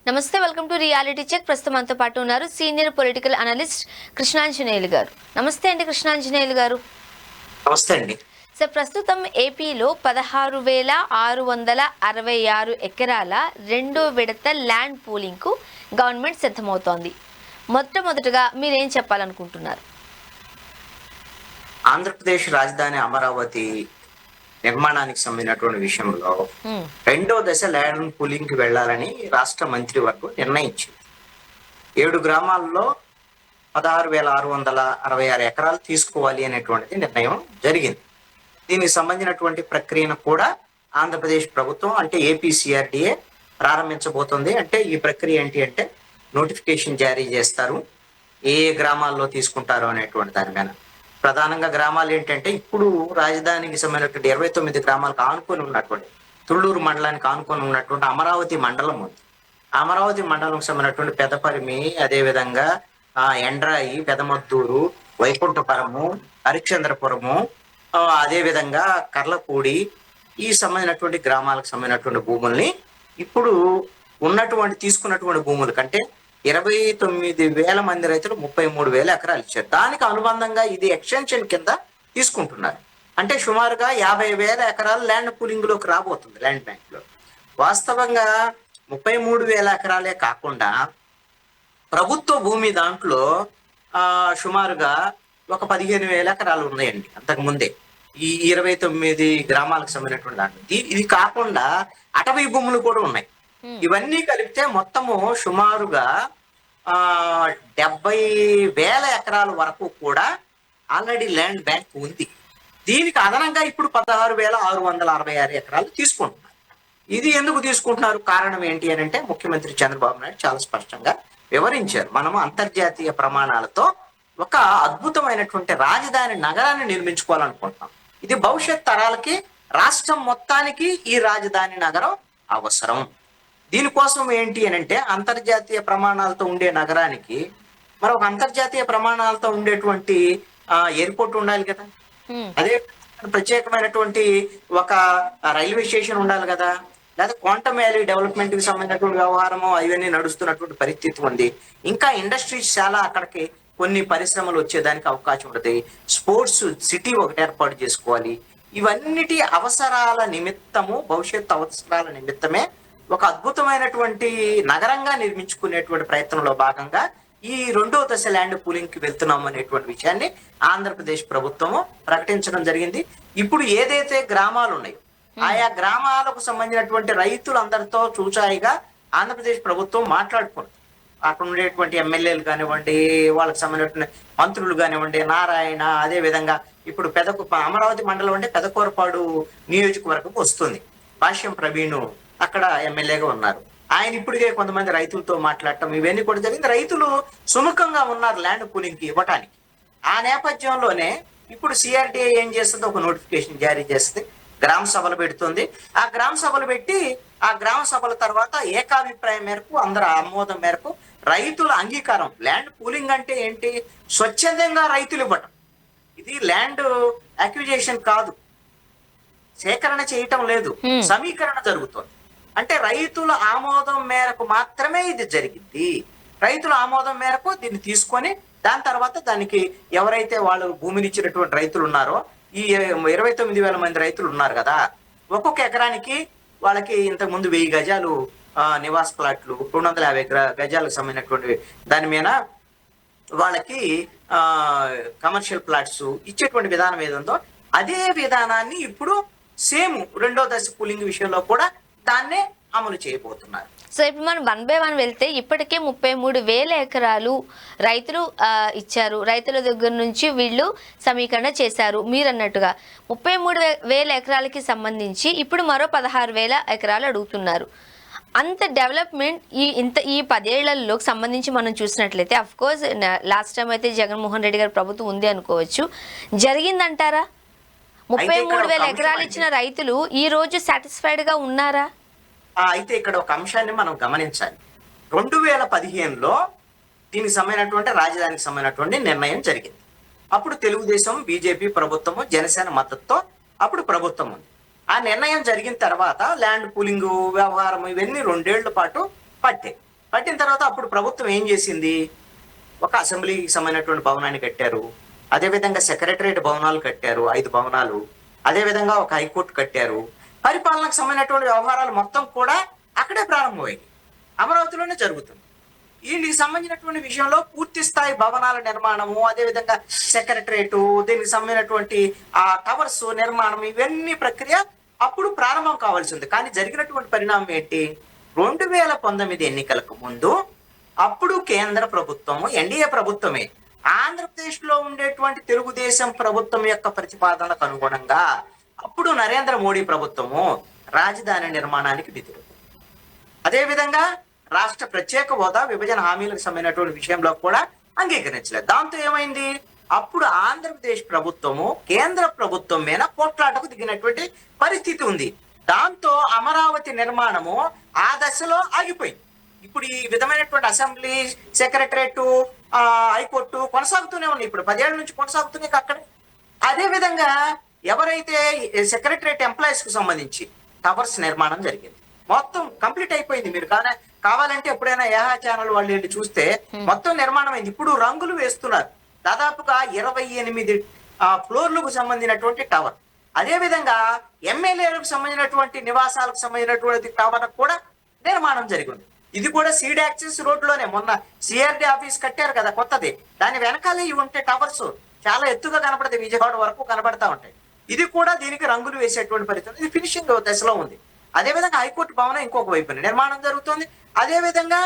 నమస్తే, welcome to reality check. ప్రస్తుతం మనతో పాటు ఉన్నారు సీనియర్ పొలిటికల్ అనలిస్ట్ కృష్ణాంజనేయులు గారు. నమస్తే అండి కృష్ణాంజనేయులు గారు. నమస్తే అండి. సార్, ప్రస్తుతం ఏపీలో 16,666 ఎకరాల రెండో విడత ల్యాండ్ పూలింగ్ కు గవర్నమెంట్ సిద్ధమవుతోంది. మొట్టమొదటగా మీరేం చెప్పాలనుకుంటున్నారు? ఆంధ్రప్రదేశ్ రాజధాని అమరావతి నిర్మాణానికి సంబంధించినటువంటి విషయంలో రెండో దశ ల్యాండ్ పూలింగ్ కి వెళ్లాలని రాష్ట్ర మంత్రివర్గం నిర్ణయించింది. 7 గ్రామాల్లో 16,666 ఎకరాలు తీసుకోవాలి అనేటువంటిది నిర్ణయం జరిగింది. దీనికి సంబంధించినటువంటి ప్రక్రియను కూడా ఆంధ్రప్రదేశ్ ప్రభుత్వం అంటే ఏపీసీఆర్డీఏ ప్రారంభించబోతుంది. అంటే ఈ ప్రక్రియ ఏంటి అంటే నోటిఫికేషన్ జారీ చేస్తారు, ఏ గ్రామాల్లో తీసుకుంటారు అనేటువంటి దాని మీద. ప్రధానంగా గ్రామాలు ఏంటంటే ఇప్పుడు రాజధానికి సంబంధించినటువంటి 29 గ్రామాలకు ఆనుకొని ఉన్నటువంటి తుళ్ళూరు మండలానికి ఆనుకొని ఉన్నటువంటి అమరావతి మండలం ఉంది. అమరావతి మండలంకి సంబంధించినటువంటి పెదపరిమి, అదేవిధంగా ఎండ్రాయి, పెదమద్దూరు, వైకుంఠపురము, హరిశ్చంద్రపురము, అదేవిధంగా కర్లపూడి, ఈ సంబంధించినటువంటి గ్రామాలకు సంబంధించినటువంటి భూముల్ని ఇప్పుడు తీసుకున్నటువంటి భూముల కంటే 29,000 మంది రైతులు 33,000 ఎకరాలు ఇచ్చారు. దానికి అనుబంధంగా ఇది ఎక్స్టెన్షన్ కింద తీసుకుంటున్నారు. అంటే సుమారుగా 50,000 ఎకరాలు ల్యాండ్ పూలింగ్ లోకి రాబోతుంది ల్యాండ్ బ్యాంక్ లో. వాస్తవంగా 33,000 ఎకరాలే కాకుండా ప్రభుత్వ భూమి దాంట్లో సుమారుగా ఒక 15,000 ఎకరాలు ఉన్నాయండి అంతకు ముందే ఈ 29 గ్రామాలకు సంబంధించినటువంటి దాంట్లో. ఇది కాకుండా అటవీ భూములు కూడా ఉన్నాయి. ఇవన్నీ కలిపితే మొత్తము సుమారుగా 70,000 ఎకరాల వరకు కూడా ఆల్రెడీ ల్యాండ్ బ్యాంక్ ఉంది. దీనికి అదనంగా ఇప్పుడు 16,666 ఎకరాలు తీసుకుంటున్నారు. ఇది ఎందుకు తీసుకుంటున్నారు, కారణం ఏంటి అని అంటే ముఖ్యమంత్రి చంద్రబాబు నాయుడు చాలా స్పష్టంగా వివరించారు. మనము అంతర్జాతీయ ప్రమాణాలతో ఒక అద్భుతమైనటువంటి రాజధాని నగరాన్ని నిర్మించుకోవాలనుకుంటున్నాం. ఇది భవిష్యత్ తరాలకి, రాష్ట్రం మొత్తానికి ఈ రాజధాని నగరం అవసరం. దీనికోసం ఏంటి అని అంటే అంతర్జాతీయ ప్రమాణాలతో ఉండే నగరానికి మరి ఒక అంతర్జాతీయ ప్రమాణాలతో ఉండేటువంటి ఎయిర్పోర్ట్ ఉండాలి కదా, అదే ప్రత్యేకమైనటువంటి ఒక రైల్వే స్టేషన్ ఉండాలి కదా, లేదా క్వాంటమ్ వ్యాలీ డెవలప్మెంట్ కి సంబంధించినటువంటి వ్యవహారము అవన్నీ నడుస్తున్నటువంటి పరిస్థితి ఉంది. ఇంకా ఇండస్ట్రీస్ చాలా అక్కడికి కొన్ని పరిశ్రమలు వచ్చేదానికి అవకాశం ఉంటుంది. స్పోర్ట్స్ సిటీ ఒకటి ఏర్పాటు చేసుకోవాలి. ఇవన్నిటి అవసరాల నిమిత్తము, భవిష్యత్ అవసరాల నిమిత్తమే ఒక అద్భుతమైనటువంటి నగరంగా నిర్మించుకునేటువంటి ప్రయత్నంలో భాగంగా ఈ రెండో దశ ల్యాండ్ పూలింగ్ కి వెళ్తున్నాం అనేటువంటి విషయాన్ని ఆంధ్రప్రదేశ్ ప్రభుత్వము ప్రకటించడం జరిగింది. ఇప్పుడు ఏదైతే గ్రామాలు ఉన్నాయో ఆయా గ్రామాలకు సంబంధించినటువంటి రైతులందరితో చూచాయిగా ఆంధ్రప్రదేశ్ ప్రభుత్వం మాట్లాడుకుంది. అక్కడ ఉండేటువంటి ఎమ్మెల్యేలు కానివ్వండి, వాళ్ళకి సంబంధించిన మంత్రులు కానివ్వండి, నారాయణ, అదే విధంగా ఇప్పుడు అమరావతి మండలం అంటే పెదకూరపాడు నియోజకవర్గం వస్తుంది. భాష్యం ప్రవీణ్ అక్కడ ఎమ్మెల్యేగా ఉన్నారు. ఆయన ఇప్పటికే కొంతమంది రైతులతో మాట్లాడటం ఇవన్నీ కూడా జరిగింది. రైతులు సుముఖంగా ఉన్నారు ల్యాండ్ పూలింగ్ కి ఇవ్వటానికి. ఆ నేపథ్యంలోనే ఇప్పుడు సిఆర్డీఏ ఏం చేస్తుంది, ఒక నోటిఫికేషన్ జారీ చేస్తుంది, గ్రామ సభలు పెడుతుంది. ఆ గ్రామ సభలు పెట్టి ఆ గ్రామ సభల తర్వాత ఏకాభిప్రాయం మేరకు, అందరి ఆమోదం మేరకు రైతుల అంగీకారం. ల్యాండ్ పూలింగ్ అంటే ఏంటి, స్వచ్ఛందంగా రైతులు ఇవ్వటం. ఇది ల్యాండ్ అక్విజిషన్ కాదు, సేకరణ చేయటం లేదు, సమీకరణ జరుగుతుంది. అంటే రైతుల ఆమోదం మేరకు మాత్రమే ఇది జరిగింది. రైతుల ఆమోదం మేరకు దీన్ని తీసుకొని దాని తర్వాత దానికి ఎవరైతే వాళ్ళు భూమిని ఇచ్చినటువంటి రైతులు ఉన్నారో, ఈ 29,000 మంది రైతులు ఉన్నారు కదా, ఒక్కొక్క ఎకరానికి వాళ్ళకి ఇంతకు ముందు 1000 గజాలు నివాస ప్లాట్లు, 250 గజాలకు సంబంధించినటువంటి దాని మీద వాళ్ళకి కమర్షియల్ ప్లాట్స్ ఇచ్చేటువంటి విధానం ఏదందో అదే విధానాన్ని ఇప్పుడు సేమ్ రెండో దశ పూలింగ్ విషయంలో కూడా దాన్నే అమలు చేయబోతున్నారు. సో ఇప్పుడు మనం 1 by 1 వెళ్తే ఇప్పటికే 33,000 ఎకరాలు రైతులు ఇచ్చారు. రైతుల దగ్గర నుంచి వీళ్ళు సమీకరణ చేశారు. మీరు అన్నట్టుగా 33,000 ఎకరాలకి సంబంధించి ఇప్పుడు మరో 16,000 ఎకరాలు అడుగుతున్నారు. అంత డెవలప్మెంట్ ఈ 10 ఏళ్లలోకి సంబంధించి మనం చూసినట్లయితే అఫ్ కోర్స్ లాస్ట్ టైం అయితే జగన్మోహన్ రెడ్డి గారి ప్రభుత్వం ఉంది అనుకోవచ్చు. జరిగిందంటారా? 33,000 ఎకరాలు ఇచ్చిన రైతులు ఈ రోజు సాటిస్ఫైడ్ గా ఉన్నారా? అయితే ఇక్కడ ఒక అంశాన్ని మనం గమనించాలి. 2015లో దీనికి సంబంధించినటువంటి రాజధానికి సంబంధించినటువంటి నిర్ణయం జరిగింది. అప్పుడు తెలుగుదేశం, బీజేపీ ప్రభుత్వము, జనసేన మద్దతుతో అప్పుడు ప్రభుత్వం ఉంది. ఆ నిర్ణయం జరిగిన తర్వాత ల్యాండ్ పూలింగ్ వ్యవహారం ఇవన్నీ 2 ఏళ్ల పాటు పట్టాయి. కట్టిన తర్వాత అప్పుడు ప్రభుత్వం ఏం చేసింది? ఒక అసెంబ్లీకి సంబంధించినటువంటి భవనాన్ని కట్టారు. అదేవిధంగా సెక్రటరియట్ భవనాలు కట్టారు, 5 భవనాలు. అదేవిధంగా ఒక హైకోర్టు కట్టారు. పరిపాలనకు సంబంధించినటువంటి వ్యవహారాలు మొత్తం కూడా అక్కడే ప్రారంభమయ్యాయి. అమరావతిలోనే జరుగుతుంది. వీటికి సంబంధించినటువంటి విషయంలో పూర్తి స్థాయి భవనాల నిర్మాణము, అదేవిధంగా సెక్రటరియట్, దీనికి సంబంధించినటువంటి ఆ టవర్స్ నిర్మాణం, ఇవన్నీ ప్రక్రియ అప్పుడు ప్రారంభం కావాల్సి ఉంది. కానీ జరిగినటువంటి పరిణామం ఏంటి? 2019 ఎన్నికలకు ముందు అప్పుడు కేంద్ర ప్రభుత్వము, ఎన్డీఏ ప్రభుత్వమే, ఆంధ్రప్రదేశ్ లో ఉండేటువంటి తెలుగుదేశం ప్రభుత్వం యొక్క ప్రతిపాదనలకు అనుగుణంగా అప్పుడు నరేంద్ర మోడీ ప్రభుత్వము రాజధాని నిర్మాణానికి నిధులు, అదేవిధంగా రాష్ట్ర ప్రత్యేక హోదా, విభజన హామీలకు సంబంధించినటువంటి విషయంలో కూడా అంగీకరించలేదు. దాంతో ఏమైంది? అప్పుడు ఆంధ్రప్రదేశ్ ప్రభుత్వము కేంద్ర ప్రభుత్వం మీద పోట్లాటకు దిగినటువంటి పరిస్థితి ఉంది. దాంతో అమరావతి నిర్మాణము ఆ దశలో ఆగిపోయింది. ఇప్పుడు ఈ విధమైనటువంటి అసెంబ్లీ, సెక్రటరేట్, హైకోర్టు కొనసాగుతూనే ఉన్నాయి. ఇప్పుడు 10 ఏళ్ల నుంచి కొనసాగుతున్నాయి అక్కడ. అదే విధంగా ఎవరైతే సెక్రటరేట్ ఎంప్లాయీస్ కు సంబంధించి టవర్స్ నిర్మాణం జరిగింది, మొత్తం కంప్లీట్ అయిపోయింది. మీరు కావాలంటే ఎప్పుడైనా ఏహా ఛానల్ వాళ్ళు వెళ్ళి చూస్తే మొత్తం నిర్మాణం అయింది. ఇప్పుడు రంగులు వేస్తున్నారు. దాదాపుగా 28 ఫ్లోర్లకు సంబంధించినటువంటి టవర్. అదే విధంగా ఎమ్మెల్యేలకు సంబంధించినటువంటి నివాసాలకు సంబంధించినటువంటి టవర్ కూడా నిర్మాణం జరిగింది. ఇది కూడా సీడ్ యాక్సెస్ రోడ్లోనే, మొన్న సిఆర్డి ఆఫీస్ కట్టారు కదా కొత్తది, దాని వెనకాలే ఇవి ఉంటాయి టవర్స్, చాలా ఎత్తుగా కనపడతాయి, విజయవాడ వరకు కనబడతా ఉంటాయి. ఇది కూడా దీనికి రంగులు వేసేటువంటి పరిస్థితి, ఇది ఫినిషింగ్ దశలో ఉంది. అదేవిధంగా హైకోర్టు భవనం ఇంకొక వైపున నిర్మాణం జరుగుతుంది. అదేవిధంగా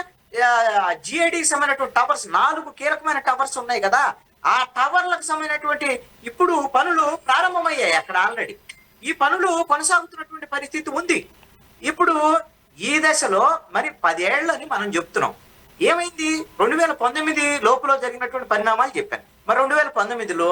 జిఐడికి సంబంధించినటువంటి టవర్స్, 4 కీలకమైన టవర్స్ ఉన్నాయి కదా, ఆ టవర్లకు సంబంధించినటువంటి ఇప్పుడు పనులు ప్రారంభమయ్యాయి అక్కడ ఆల్రెడీ. ఈ పనులు కొనసాగుతున్నటువంటి పరిస్థితి ఉంది. ఇప్పుడు ఈ దశలో మరి 10 ఏళ్ళని మనం చెప్తున్నాం. ఏమైంది? 2019 లోపల జరిగినటువంటి పరిణామాలు చెప్పాను. మరి 2019లో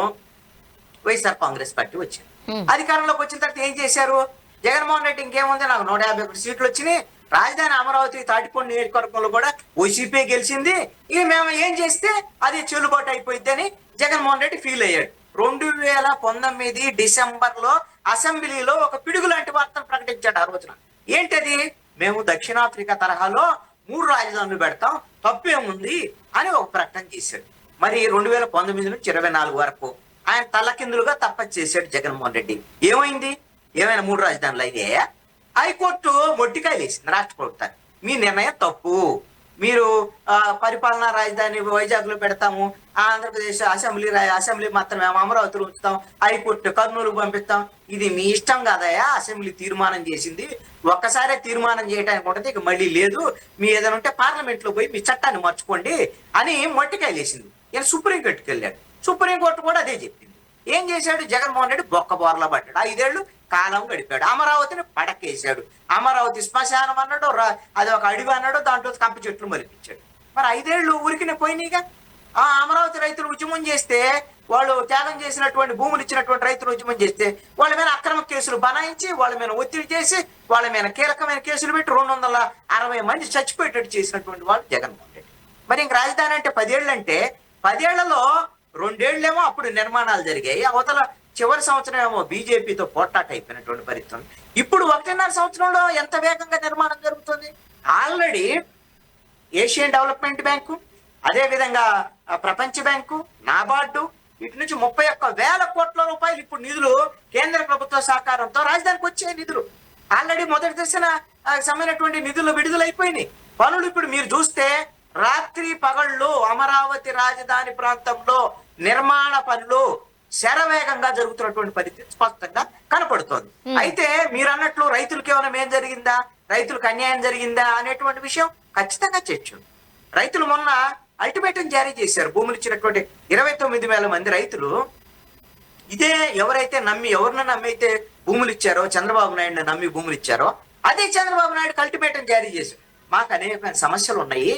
వైఎస్ఆర్ కాంగ్రెస్ పార్టీ వచ్చింది. అధికారంలోకి వచ్చిన తర్వాత ఏం చేశారు? జగన్మోహన్ రెడ్డి ఇంకేముంది, నాకు 151 సీట్లు వచ్చినాయి, రాజధాని అమరావతి తాటిపొండి నియోజకవర్గంలో కూడా వైసీపీ గెలిచింది, ఇక మేము ఏం చేస్తే అది చెల్లుబాటు అయిపోయింది అని జగన్మోహన్ రెడ్డి ఫీల్ అయ్యాడు. 2019 డిసెంబర్లో అసెంబ్లీలో ఒక పిడుగు లాంటి వార్తను ప్రకటించాడు ఆ రోజున. ఏంటది? మేము దక్షిణాఫ్రికా తరహాలో 3 రాజధానులు పెడతాం, తప్పేముంది అని ఒక ప్రకటన చేశాడు. మరి 2019 నుంచి 24 వరకు ఆయన తలకిందులుగా తప్పచ్చు చేశాడు జగన్మోహన్ రెడ్డి. ఏమైంది? ఏమైనా 3 రాజధానులు అయ్యాయా? హైకోర్టు మొట్టికాయలు వేసింది రాష్ట్ర ప్రభుత్వాన్ని. మీ నిర్ణయం తప్పు, మీరు పరిపాలనా రాజధాని వైజాగ్ లో పెడతాము, ఆంధ్రప్రదేశ్ అసెంబ్లీ మాత్రమే అమరావతిలో ఉంచుతాం, హైకోర్టు కర్నూలు పంపిస్తాం, ఇది మీ ఇష్టం కాదయా, అసెంబ్లీ తీర్మానం చేసింది, ఒక్కసారే తీర్మానం చేయడానికి ఉంటుంది, ఇక మళ్ళీ లేదు, మీ ఏదైనా ఉంటే పార్లమెంట్ లో పోయి మీ చట్టాన్ని మార్చుకోండి అని మొట్టికాయలు వేసింది. ఈయన సుప్రీంకోర్టుకి వెళ్ళాడు. సుప్రీంకోర్టు కూడా అదే చెప్పింది. ఏం చేశాడు? జగన్మోహన్ రెడ్డి బొక్క బోర్లా పడ్డాడు. 5 ఏళ్ళు కాలం గడిపాడు. అమరావతిని పడకేశాడు. అమరావతి శ్మశానం అన్నాడు, అది ఒక అడవి అన్నాడు, దాంట్లో కంప చెట్లు మరిపించాడు. మరి 5 ఏళ్ళు ఊరికినే పోయినాయిగా. ఆ అమరావతి రైతులు ఉద్యమం చేస్తే, వాళ్ళు త్యాగం చేసినటువంటి భూములు ఇచ్చినటువంటి రైతులు ఉద్యమం చేస్తే వాళ్ళ మీద అక్రమ కేసులు బనాయించి, వాళ్ళ మీద ఒత్తిడి చేసి, వాళ్ళ మీద కీలకమైన కేసులు పెట్టి 260 మంది చచ్చిపోయేటట్టు చేసినటువంటి వాళ్ళు జగన్మోహన్ రెడ్డి. మరి ఇంక రాజధాని అంటే 10 ఏళ్ళు అంటే 10 ఏళ్లలో 2 ఏళ్ళేమో అప్పుడు నిర్మాణాలు జరిగాయి, అవతల చివరి సంవత్సరం ఏమో బీజేపీతో పోట్లాట అయిపోయినటువంటి పరిస్థితి. ఇప్పుడు 1.5 సంవత్సరంలో ఎంత వేగంగా నిర్మాణం జరుగుతుంది? ఆల్రెడీ ఏషియన్ డెవలప్మెంట్ బ్యాంకు, అదేవిధంగా ప్రపంచ బ్యాంకు, నాబార్డు, ఇటు నుంచి 31,000 కోట్ల రూపాయలు ఇప్పుడు నిధులు కేంద్ర ప్రభుత్వ సహకారంతో రాజధానికి వచ్చే నిధులు ఆల్రెడీ మొదటి దశన సంబంధించినటువంటి నిధులు విడుదలైపోయినాయి. పనులు ఇప్పుడు మీరు చూస్తే రాత్రి పగళ్ళు అమరావతి రాజధాని ప్రాంతంలో నిర్మాణ పనులు శరవేగంగా జరుగుతున్నటువంటి పరిస్థితి స్పష్టంగా కనపడుతోంది. అయితే మీరు అన్నట్లు రైతులకు ఏమైనా మేం జరిగిందా, రైతులకు అన్యాయం జరిగిందా అనేటువంటి విషయం ఖచ్చితంగా చర్చ. రైతులు మొన్న అల్టిమేటం జారీ చేశారు. భూములు ఇచ్చినటువంటి 29,000 మంది రైతులు, ఇదే ఎవరిని నమ్మైతే భూములు ఇచ్చారో, చంద్రబాబు నాయుడు నమ్మి భూములు ఇచ్చారో, అదే చంద్రబాబు నాయుడు అల్టిమేటం జారీ చేశారు. మాకు అనేక సమస్యలు ఉన్నాయి,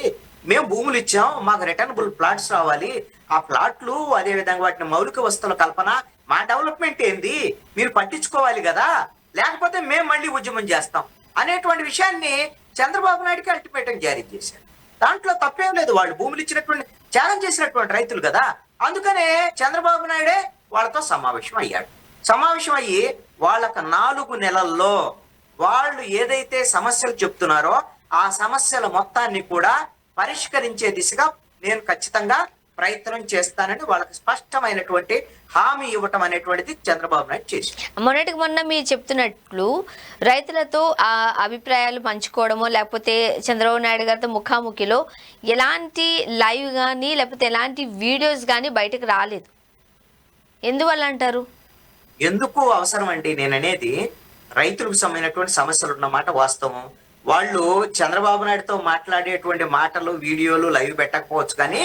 మేము భూములు ఇచ్చాం, మాకు రిటర్నబుల్ ప్లాట్స్ రావాలి, ఆ ప్లాట్లు అదేవిధంగా వాటిని మౌలిక వస్తువుల కల్పన, మా డెవలప్మెంట్ ఏంది మీరు పట్టించుకోవాలి కదా, లేకపోతే మేము మళ్ళీ ఉద్యమం చేస్తాం అనేటువంటి విషయాన్ని చంద్రబాబు నాయుడుకి అల్టిమేటం జారీ చేశారు. దాంట్లో తప్పేం లేదు, వాళ్ళు భూములు ఇచ్చినటువంటి త్యాగం చేసినటువంటి రైతులు కదా. అందుకనే చంద్రబాబు నాయుడే వాళ్ళతో సమావేశం అయ్యాడు. సమావేశం అయ్యి వాళ్ళకు 4 నెలల్లో వాళ్ళు ఏదైతే సమస్యలు చెప్తున్నారో ఆ సమస్యల మొత్తాన్ని కూడా పరిష్కరించే దిశగా నేను ఖచ్చితంగా ప్రయత్నం చేస్తానని వాళ్ళకి స్పష్టమైనటువంటి హామీ ఇవ్వటం అనేటువంటిది చంద్రబాబు నాయుడు చేశారు. మొన్నటికి మొన్న మీరు చెప్తున్నట్లు రైతులతో ఆ అభిప్రాయాలు పంచుకోవడమో లేకపోతే చంద్రబాబు నాయుడు గారితో ముఖాముఖిలో ఎలాంటి లైవ్ కానీ లేకపోతే ఎలాంటి వీడియోస్ కానీ బయటకు రాలేదు. ఎందువల్ల అంటారు? ఎందుకు అవసరం అండి? నేను అనేది రైతులకు సంబంధించినటువంటి సమస్యలు ఉన్నమాట వాస్తవం. వాళ్ళు చంద్రబాబు నాయుడుతో మాట్లాడేటువంటి మాటలు, వీడియోలు లైవ్ పెట్టకపోవచ్చు, కానీ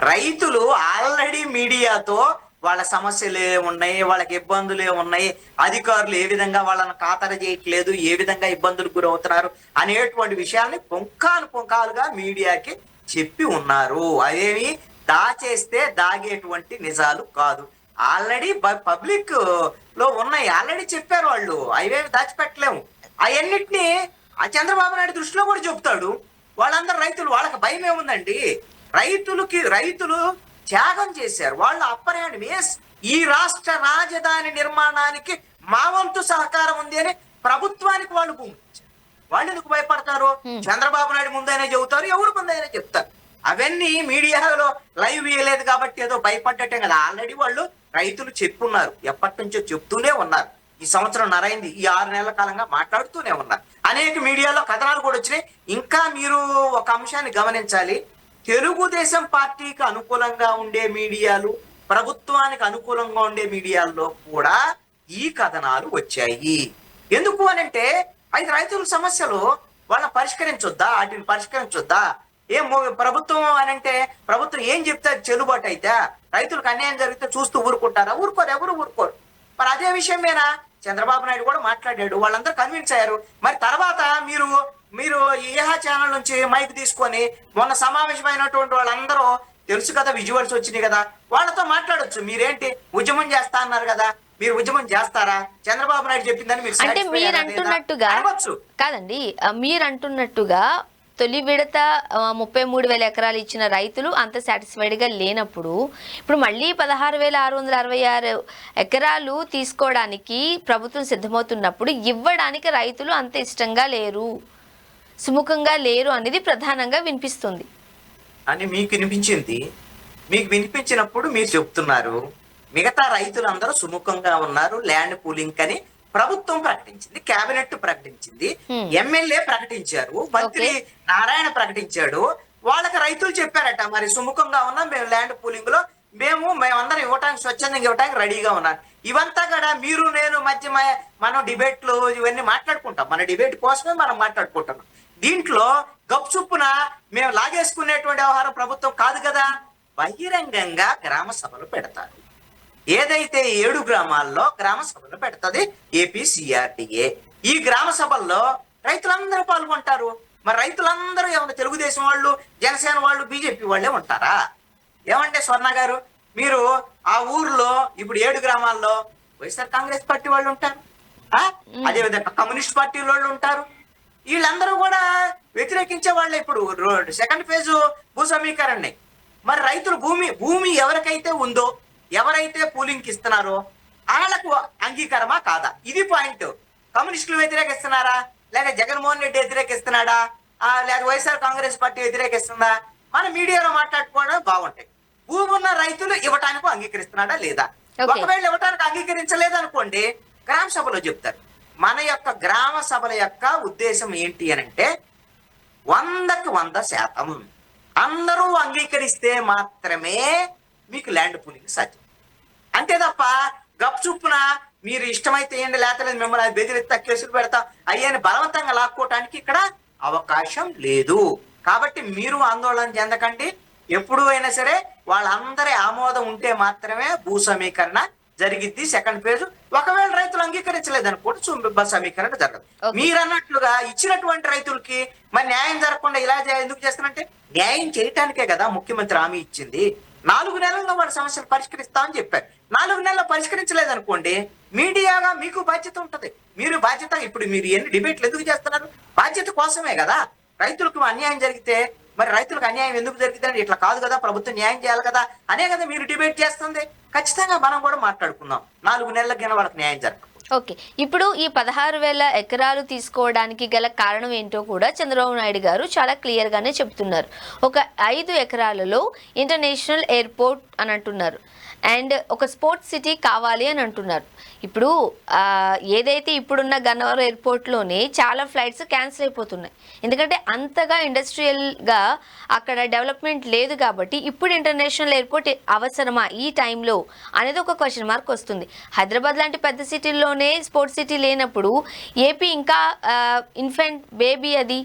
రైతులు ఆల్రెడీ మీడియాతో వాళ్ళ సమస్యలు ఏమున్నాయి, వాళ్ళకి ఇబ్బందులు ఏమున్నాయి, అధికారులు ఏ విధంగా వాళ్ళని ఖాతరు చేయట్లేదు, ఏ విధంగా ఇబ్బందులకు గురవుతున్నారు అనేటువంటి విషయాల్ని పుంఖాలుగా మీడియాకి చెప్పి ఉన్నారు. అదేమి దాచేస్తే దాగేటువంటి నిజాలు కాదు. ఆల్రెడీ పబ్లిక్ లో ఉన్నాయి, ఆల్రెడీ చెప్పారు వాళ్ళు. అవేమి దాచిపెట్టలేము. అవన్నిటినీ ఆ చంద్రబాబు నాయుడు దృష్టిలో కూడా చెబుతాడు. వాళ్ళందరూ రైతులు, వాళ్ళకి భయం ఏముందండి? రైతులు త్యాగం చేశారు. వాళ్ళు అప్పర్యాణం ఈ రాష్ట్ర రాజధాని నిర్మాణానికి మా వంతు సహకారం ఉంది అని ప్రభుత్వానికి వాళ్ళు భూమి ఇచ్చారు. వాళ్ళు ఎందుకు భయపడతారు? చంద్రబాబు నాయుడు ముందైనా చెబుతారు, ఎవరు ముందైనా చెప్తారు. అవన్నీ మీడియాలో లైవ్ ఇవ్వలేదు కాబట్టి ఏదో భయపడ్డట్టే కదా. ఆల్రెడీ వాళ్ళు రైతులు చెప్పున్నారు, ఎప్పటి నుంచో చెప్తూనే ఉన్నారు. ఈ సంవత్సరం నరైంది, ఈ 6 నెలల కాలంగా మాట్లాడుతూనే ఉన్నారు. అనేక మీడియాలో కథనాలు కూడా వచ్చినాయి. ఇంకా మీరు ఒక అంశాన్ని గమనించాలి. తెలుగుదేశం పార్టీకి అనుకూలంగా ఉండే మీడియాలు, ప్రభుత్వానికి అనుకూలంగా ఉండే మీడియాల్లో కూడా ఈ కథనాలు వచ్చాయి. ఎందుకు అనంటే అది రైతుల సమస్యలు వాళ్ళని పరిష్కరించొద్దా? వాటిని పరిష్కరించొద్దా? ఏం ప్రభుత్వం అనంటే ప్రభుత్వం ఏం చెప్తే చెల్లుబాటు అయితే రైతులకు అన్యాయం జరిగితే చూస్తూ ఊరుకుంటారా? ఊరుకోరు, ఎవరు ఊరుకోరు. మరి అదే విషయం మీద చంద్రబాబు నాయుడు కూడా మాట్లాడాడు, వాళ్ళందరూ కన్విన్స్ అయ్యారు. మరి తర్వాత మీరు ఏహా ఛానల్ నుంచి మైక్ తీసుకొని మొన్న సమావేశమైనటువంటి వాళ్ళందరూ తెలుసు కదా, విజువల్స్ వచ్చినాయి కదా, వాళ్ళతో మాట్లాడొచ్చు. మీరేంటి ఉద్యమం చేస్తా అన్నారు కదా, మీరు ఉద్యమం చేస్తారా? చంద్రబాబు నాయుడు చెప్పిందని మీరు అంటే మీరు అంటున్నట్టుగా కాదండి, మీరు అంటున్నట్టుగా తొలి విడత 33,000 ఎకరాలు ఇచ్చిన రైతులు అంత సాటిస్ఫైడ్గా లేనప్పుడు ఇప్పుడు మళ్ళీ 16,666 ఎకరాలు తీసుకోవడానికి ప్రభుత్వం సిద్ధమవుతున్నప్పుడు ఇవ్వడానికి రైతులు అంత ఇష్టంగా లేరు, సుముఖంగా లేరు అనేది ప్రధానంగా వినిపిస్తుంది అని మీకు వినిపించింది. మీకు వినిపించినప్పుడు మీరు చెప్తున్నారు మిగతా రైతులందరూ సుముఖంగా ఉన్నారు, ల్యాండ్ పూలింగ్ అని ప్రభుత్వం ప్రకటించింది, కేబినెట్ ప్రకటించింది, ఎమ్మెల్యే ప్రకటించారు, మంత్రి నారాయణ ప్రకటించాడు. వాళ్ళకి రైతులు చెప్పారట మరి సుముఖంగా ఉన్నాం మేము, ల్యాండ్ పూలింగ్ లో మేమందరం ఇవ్వటానికి, స్వచ్ఛందంగా ఇవ్వటానికి రెడీగా ఉన్నారు. ఇవంతా కూడా మీరు నేను మధ్య మనం డిబేట్లు ఇవన్నీ మాట్లాడుకుంటాం, మన డిబేట్ కోసమే మనం మాట్లాడుకుంటున్నాం. దీంట్లో గప్చుప్పున మేము లాగేసుకునేటువంటి వ్యవహారం ప్రభుత్వం కాదు కదా. బహిరంగంగా గ్రామ సభలు పెడతారు. ఏదైతే 7 గ్రామాల్లో గ్రామ సభలు పెడుతుంది ఏపీసీఆర్డీఏ. ఈ గ్రామ సభల్లో రైతులందరూ పాల్గొంటారు. మరి రైతులందరూ ఏమన్నా తెలుగుదేశం వాళ్ళు, జనసేన వాళ్ళు, బీజేపీ వాళ్ళే ఉంటారా? ఏమంటే స్వర్ణ గారు, మీరు ఆ ఊర్లో ఇప్పుడు 7 గ్రామాల్లో వైఎస్ఆర్ కాంగ్రెస్ పార్టీ వాళ్ళు ఉంటారు, అదేవిధంగా కమ్యూనిస్ట్ పార్టీ వాళ్ళు ఉంటారు. వీళ్ళందరూ కూడా వ్యతిరేకించే వాళ్ళే. ఇప్పుడు 2nd ఫేజ్ భూ సమీకరణ. మరి రైతులు భూమి ఎవరికైతే ఉందో, ఎవరైతే పూలింగ్ ఇస్తున్నారో వాళ్ళకు అంగీకారమా కాదా? ఇది పాయింట్. కమ్యూనిస్టులు వ్యతిరేకిస్తున్నారా, లేక జగన్మోహన్ రెడ్డి వ్యతిరేకిస్తున్నాడా, లేదా వైఎస్ఆర్ కాంగ్రెస్ పార్టీ వ్యతిరేకిస్తుందా? మన మీడియాలో మాట్లాడుకోవడం బాగుంటాయి. భూమి ఉన్న రైతులు ఇవ్వటానికి అంగీకరిస్తున్నాడా లేదా? ఒకవేళ ఇవ్వటానికి అంగీకరించలేదనుకోండి, గ్రామ సభలో చెప్తారు. మన యొక్క గ్రామ సభల యొక్క ఉద్దేశం ఏంటి అనంటే 100కి 100% అందరూ అంగీకరిస్తే మాత్రమే మీకు ల్యాండ్ పూలింగ్ సాధ్యం. అంతే తప్ప గప్చుప్పున మీరు ఇష్టమైతే ఏంటి, లేకపోతే మిమ్మల్ని బెదిరిస్తా, కేసులు పెడతా అయ్యని బలవంతంగా లాక్కోవటానికి ఇక్కడ అవకాశం లేదు. కాబట్టి మీరు ఆందోళన చెందకండి. ఎప్పుడు అయినా సరే వాళ్ళందరి ఆమోదం ఉంటే మాత్రమే భూ సమీకరణ జరిగిద్ది 2nd ఫేజ్. ఒకవేళ రైతులు అంగీకరించలేదనుకోండి సమీకరణ జరగదు. మీరన్నట్లుగా ఇచ్చినటువంటి రైతులకి మరి న్యాయం జరగకుండా ఇలా ఎందుకు చేస్తారంటే న్యాయం చేయటానికే కదా ముఖ్యమంత్రి హామీ ఇచ్చింది. 4 నెలల్లో వాళ్ళ సమస్యలు పరిష్కరిస్తామని చెప్పారు. 4 నెలల్లో పరిష్కరించలేదనుకోండి, మీడియాగా మీకు బాధ్యత ఉంటది. మీరు బాధ్యత, ఇప్పుడు మీరు ఎన్ని డిబేట్లు ఎందుకు చేస్తున్నారు? బాధ్యత కోసమే కదా. రైతులకు అన్యాయం జరిగితే మరి రైతులకు అన్యాయం ఎందుకు జరిగిందని ఇట్లా కాదు కదా, ప్రభుత్వం న్యాయం చేయాలి కదా అనే కదా మీరు డిబేట్ చేస్తుంది. ఖచ్చితంగా మనం కూడా మాట్లాడుకుందాం. 4 నెలలకైనా వాళ్ళకి న్యాయం జరగదు. ఓకే. ఇప్పుడు ఈ 16,000 ఎకరాలు తీసుకోవడానికి గల కారణం ఏంటో కూడా చంద్రబాబు నాయుడు గారు చాలా క్లియర్‌గానే చెప్తున్నారు. ఒక 5 ఎకరాలలో ఇంటర్నేషనల్ ఎయిర్‌పోర్ట్ అని అంటున్నారు. అండ్ ఒక స్పోర్ట్స్ సిటీ కావాలి అని అంటున్నారు. ఇప్పుడు ఏదైతే ఇప్పుడున్న గన్నవరం ఎయిర్‌పోర్ట్‌లోనే చాలా ఫ్లైట్స్ క్యాన్సిల్ అయిపోతున్నాయి. ఎందుకంటే అంతగా ఇండస్ట్రియల్‌గా అక్కడ డెవలప్‌మెంట్ లేదు కాబట్టి ఇప్పుడు ఇంటర్నేషనల్ ఎయిర్‌పోర్ట్ అవసరమా ఈ టైంలో అనేది ఒక క్వెషన్ మార్క్ వస్తుంది. హైదరాబాద్ లాంటి పెద్ద సిటీల్లోనే స్పోర్ట్స్ సిటీ లేనప్పుడు ఏపీ ఇంకా ఇన్ఫెంట్ బేబీ అది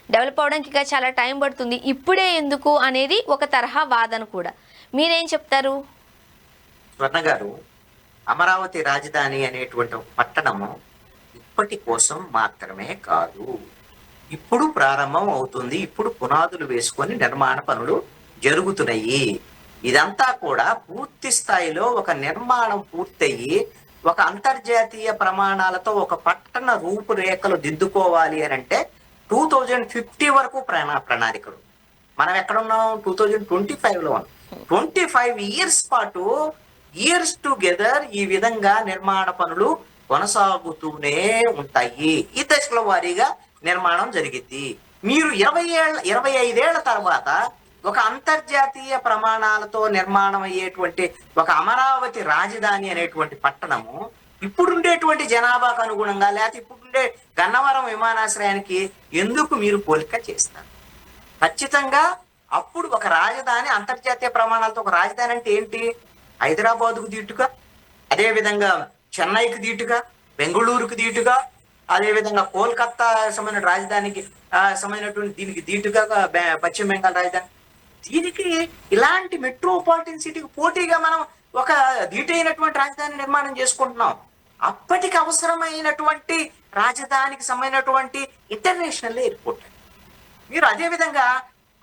డెవలప్ అవడానికి ఇంకా చాలా టైం పడుతుంది. ఇప్పుడే ఎందుకు అనేది ఒక తరహా వాదన కూడా. మీరేం చెప్తారు? స్వర్ణ గారు, అమరావతి రాజధాని అనేటువంటి ఒక పట్టణము ఇప్పటి కోసం మాత్రమే కాదు, ఇప్పుడు ప్రారంభం అవుతుంది. ఇప్పుడు పునాదులు వేసుకొని నిర్మాణ పనులు జరుగుతున్నాయి. ఇదంతా కూడా పూర్తి స్థాయిలో ఒక నిర్మాణం పూర్తయి ఒక అంతర్జాతీయ ప్రమాణాలతో ఒక పట్టణ రూపురేఖలు దిద్దుకోవాలి అని అంటే 2050 వరకు ప్రణాళికలు. మనం ఎక్కడున్నాం? 2025లో ఉన్నాం. 25 ఇయర్స్ పాటు ఇయర్స్ టుగెదర్ ఈ విధంగా నిర్మాణ పనులు కొనసాగుతూనే ఉంటాయి. ఈ దశల వారీగా నిర్మాణం జరిగింది. మీరు 25 ఏళ్ల తర్వాత ఒక అంతర్జాతీయ ప్రమాణాలతో నిర్మాణం అయ్యేటువంటి ఒక అమరావతి రాజధాని అనేటువంటి పట్టణము ఇప్పుడుండేటువంటి జనాభాకు అనుగుణంగా లేకపోతే ఇప్పుడుండే గన్నవరం విమానాశ్రయానికి ఎందుకు మీరు పోలిక చేస్తారు? ఖచ్చితంగా అప్పుడు ఒక రాజధాని అంతర్జాతీయ ప్రమాణాలతో ఒక రాజధాని అంటే ఏంటి? హైదరాబాదుకు దీటుగా, అదేవిధంగా చెన్నైకి దీటుగా, బెంగళూరుకు దీటుగా, అదేవిధంగా కోల్కత్తా సంబంధించిన రాజధానికి సంబంధించినటువంటి దీనికి దీటుగా పశ్చిమ బెంగాల్ రాజధాని. దీనికి ఇలాంటి మెట్రోపాలిటన్ సిటీకి పోటీగా మనం ఒక దీటైనటువంటి రాజధాని నిర్మాణం చేసుకుంటున్నాం. అప్పటికి అవసరమైనటువంటి రాజధానికి సంబంధించినటువంటి ఇంటర్నేషనల్ ఎయిర్పోర్ట్. మీరు అదే విధంగా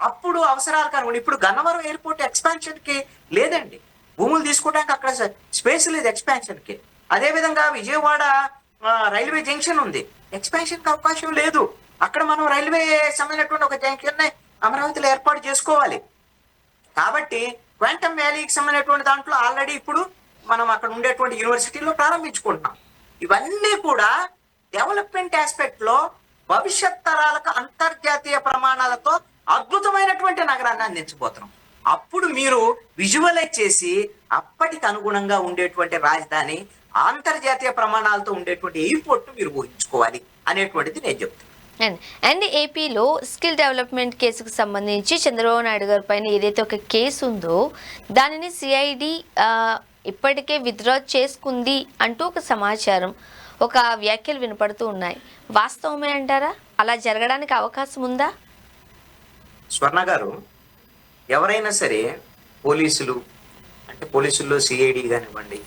అప్పుడు అవసరాలు కనుగొని ఇప్పుడు గన్నవరం ఎయిర్పోర్ట్ ఎక్స్పాన్షన్ కి లేదండి, భూములు తీసుకోవడానికి అక్కడ స్పేస్ లేదు ఎక్స్పాన్షన్ కి. అదే విధంగా విజయవాడ రైల్వే జంక్షన్ ఉంది, ఎక్స్పాన్షన్ కి అవకాశం లేదు. అక్కడ మనం రైల్వే సంబంధించినటువంటి ఒక జంక్షన్ అమరావతిలో ఏర్పాటు చేసుకోవాలి. కాబట్టి క్వాంటమ్ వ్యాలీకి సంబంధించినటువంటి దాంట్లో ఆల్రెడీ ఇప్పుడు మనం అక్కడ ఉండేటువంటి యూనివర్సిటీలో ప్రారంభించుకుంటున్నాం. ఇవన్నీ కూడా డెవలప్మెంట్ ఆస్పెక్ట్ లో భవిష్యత్ తరాలకు అంతర్జాతీయ ప్రమాణాలతో అద్భుతమైనటువంటి నగరాన్ని అందించబోతున్నాం. అప్పుడు మీరు విజువలైజ్ చేసి అప్పటికి అనుగుణంగా ఉండేటువంటి రాజధాని, అంతర్జాతీయ ప్రమాణాలతో ఉండేటువంటి ఎయిర్పోర్ట్ మీరు ఊహించుకోవాలి అనేటువంటిది నేను చెప్తాను. అండ్ ఏపీలో స్కిల్ డెవలప్మెంట్ కేసుకు సంబంధించి చంద్రబాబు నాయుడు గారి పైన ఏదైతే ఒక కేసు ఉందో దానిని సిఐడి ఇప్పటికే విత్డ్రా చేసుకుంది అంటూ ఒక సమాచారం, ఒక వ్యాఖ్యలు వినపడుతూ ఉన్నాయి. వాస్తవమే అంటారా? అలా జరగడానికి అవకాశం ఉందా? స్వర్ణ గారు, ఎవరైనా సరే పోలీసులు అంటే పోలీసుల్లో సిఐడి కానివ్వండి,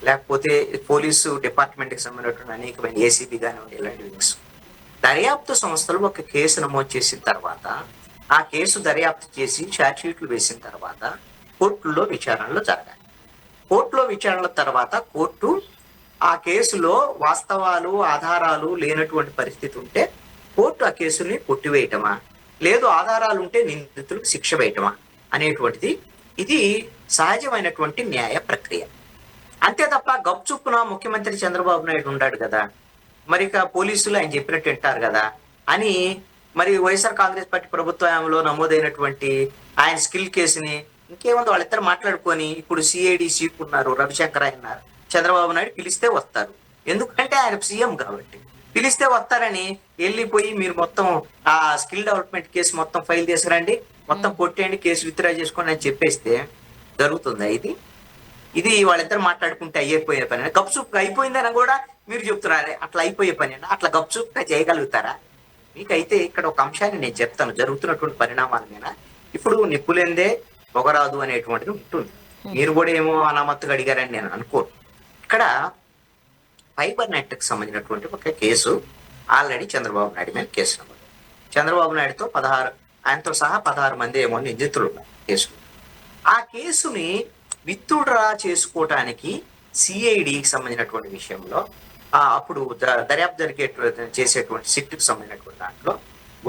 లేకపోతే పోలీసు డిపార్ట్మెంట్కి సంబంధించినటువంటి అనేకమైన ఏసీబీ కానివ్వండి, ఇలాంటి వింగ్స్ దర్యాప్తు సంస్థలు ఒక కేసు నమోదు చేసిన తర్వాత ఆ కేసు దర్యాప్తు చేసి ఛార్జ్ షీట్లు వేసిన తర్వాత కోర్టుల్లో విచారణలు జరగాలి. కోర్టులో విచారణల తర్వాత కోర్టు ఆ కేసులో వాస్తవాలు ఆధారాలు లేనటువంటి పరిస్థితి ఉంటే కోర్టు ఆ కేసుని కొట్టివేయటమా, లేదు ఆధారాలు ఉంటే నిందితులకు శిక్ష వేయటమా అనేటువంటిది ఇది సహజమైనటువంటి న్యాయ ప్రక్రియ. అంతే తప్ప గప్చుప్పున ముఖ్యమంత్రి చంద్రబాబు నాయుడు ఉన్నాడు కదా, మరి ఇక పోలీసులు ఆయన చెప్పినట్టు వింటారు కదా అని మరి వైఎస్ఆర్ కాంగ్రెస్ పార్టీ ప్రభుత్వంలో నమోదైనటువంటి ఆయన స్కిల్ కేసుని ఇంకేముందో వాళ్ళిద్దరు మాట్లాడుకొని ఇప్పుడు సిఐడి చీఫ్ ఉన్నారు, రవిశంకర్ ఉన్నారు, చంద్రబాబు నాయుడు పిలిస్తే వస్తారు. ఎందుకంటే ఆయన సీఎం కాబట్టి పిలిస్తే వస్తారని వెళ్ళిపోయి మీరు మొత్తం ఆ స్కిల్ డెవలప్మెంట్ కేసు మొత్తం ఫైల్ తీసుకురండి, మొత్తం కొట్టేయండి, కేసు విత్డ్రా చేసుకోండి అని చెప్పేస్తే జరుగుతుందా? ఇది వాళ్ళిద్దరు మాట్లాడుకుంటే అయిపోయే పని. గప్చుప్గా అయిపోయిందని కూడా మీరు చెప్తున్నారే, అట్లా అయిపోయే పని అండి. అట్లా గప్చుప్గా చేయగలుగుతారా? మీకైతే ఇక్కడ ఒక అంశాన్ని నేను చెప్తాను జరుగుతున్నటువంటి పరిణామాల మీద. ఇప్పుడు నిప్పులేందే పొగరాదు అనేటువంటిది ఉంటుంది. మీరు కూడా ఏమో అనామత్తుగా అడిగారని నేను అనుకోను. ఇక్కడ ఫైబర్ నెట్కి సంబంధించినటువంటి ఒక కేసు ఆల్రెడీ చంద్రబాబు నాయుడు మీద కేసు నమోదు. చంద్రబాబు నాయుడుతో ఆయనతో సహా 16 మంది ఏమో నిందితులు ఉన్నారు కేసులు. ఆ కేసుని విత్డ్రా చేసుకోవటానికి సిఐడికి సంబంధించినటువంటి విషయంలో అప్పుడు దర్యాప్తు చేసేటువంటి సిట్కి సంబంధించినటువంటి దాంట్లో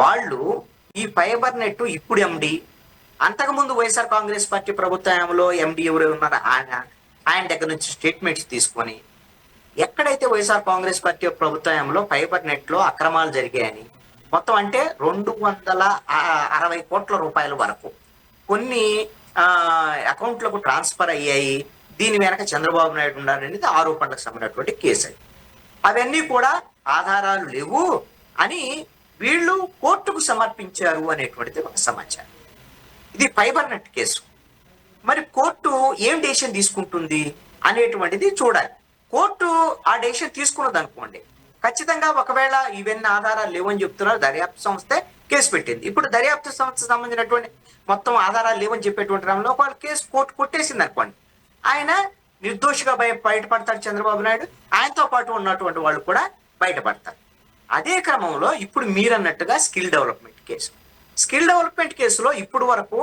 వాళ్ళు ఈ ఫైబర్ నెట్ ఇప్పుడు ఎండి, అంతకుముందు వైఎస్ఆర్ కాంగ్రెస్ పార్టీ ప్రభుత్వంలో ఎండి ఎవరు ఉన్నారు ఆయన దగ్గర నుంచి స్టేట్మెంట్స్ తీసుకొని ఎక్కడైతే వైఎస్ఆర్ కాంగ్రెస్ పార్టీ ప్రభుత్వంలో ఫైబర్ నెట్ లో అక్రమాలు జరిగాయని మొత్తం అంటే 260 కోట్ల రూపాయల వరకు కొన్ని అకౌంట్లకు ట్రాన్స్ఫర్ అయ్యాయి, దీని వెనక చంద్రబాబు నాయుడు ఉన్నారనేది ఆరోపణలకు సంబంధించినటువంటి కేసు అది. అవన్నీ కూడా ఆధారాలు లేవు అని వీళ్ళు కోర్టుకు సమర్పించారు అనేటువంటిది ఒక సమాచారం. ఇది ఫైబర్ నెట్ కేసు. మరి కోర్టు ఏం డెసిషన్ తీసుకుంటుంది అనేటువంటిది చూడాలి. కోర్టు ఆ డెసిషన్ తీసుకున్నది అనుకోండి, ఖచ్చితంగా ఒకవేళ ఇవన్నీ ఆధారాలు లేవని చెప్తున్నారు, దర్యాప్తు సంస్థే కేసు పెట్టింది. ఇప్పుడు దర్యాప్తు సంస్థ సంబంధించినటువంటి మొత్తం ఆధారాలు లేవని చెప్పేటువంటి క్రమంలో ఒకవేళ కేసు కోర్టు కొట్టేసింది అనుకోండి, ఆయన నిర్దోషిగా బయటపడతాడు చంద్రబాబు నాయుడు, ఆయనతో పాటు ఉన్నటువంటి వాళ్ళు కూడా బయటపడతారు. అదే క్రమంలో ఇప్పుడు మీరన్నట్టుగా స్కిల్ డెవలప్మెంట్ కేసులో ఇప్పుడు వరకు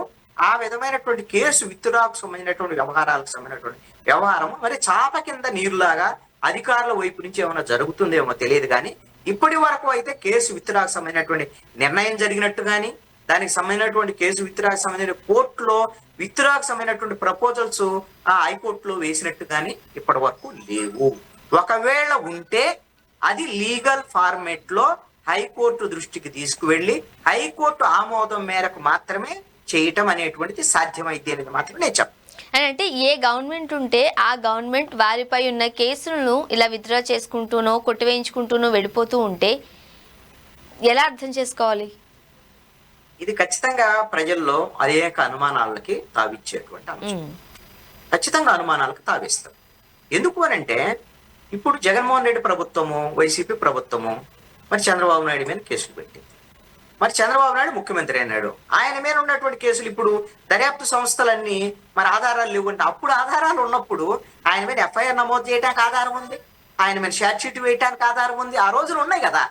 ఆ విధమైనటువంటి కేసు విత్డ్రాకు సంబంధించినటువంటి వ్యవహారాలకు సంబంధించినటువంటి వ్యవహారం మరి చాప కింద నీరులాగా అధికారుల వైపు నుంచి ఏమైనా జరుగుతుందేమో తెలియదు, కానీ ఇప్పటి వరకు అయితే కేసు విత్డ్రాకు సంబంధించినటువంటి నిర్ణయం జరిగినట్టు కానీ, దానికి సంబంధించినటువంటి కేసు విత్డ్రాకు సంబంధించిన కోర్టులో విత్డ్రాకు సంబంధించినటువంటి ప్రపోజల్స్ ఆ హైకోర్టులో వేసినట్టు కానీ ఇప్పటి వరకు లేవు. ఒకవేళ ఉంటే అది లీగల్ ఫార్మేట్ లో హైకోర్టు దృష్టికి తీసుకువెళ్ళి హైకోర్టు ఆమోదం మేరకు మాత్రమే చేయటం అనేటువంటిది సాధ్యమైతే అనేది మాత్రమే నేను చెప్తాను. అని అంటే ఏ గవర్నమెంట్ ఉంటే ఆ గవర్నమెంట్ వారిపై ఉన్న కేసులను ఇలా విత్డ్రా చేసుకుంటూనో కొట్టివేయించుకుంటూనో వెళ్ళిపోతూ ఉంటే ఎలా అర్థం చేసుకోవాలి? ఇది ఖచ్చితంగా ప్రజల్లో అనేక అనుమానాలకి తావిచ్చేటువంటి అంశం. ఖచ్చితంగా అనుమానాలకు తావిస్తాం. ఎందుకు అనంటే ఇప్పుడు జగన్మోహన్ రెడ్డి ప్రభుత్వము, వైసీపీ ప్రభుత్వము మరి చంద్రబాబు నాయుడు మీద కేసులు పెట్టింది. మరి చంద్రబాబు నాయుడు ముఖ్యమంత్రి అయినాడు, ఆయన మీద ఉన్నటువంటి కేసులు ఇప్పుడు దర్యాప్తు సంస్థలన్నీ మరి ఆధారాలు లేవంటే, అప్పుడు ఆధారాలు ఉన్నప్పుడు ఆయన మీద ఎఫ్ఐఆర్ నమోదు చేయడానికి ఆధారం ఉంది, ఆయన మీద షార్ట్ షీట్ వేయడానికి ఆధారం ఉంది, ఆ రోజులు ఉన్నాయి కదా.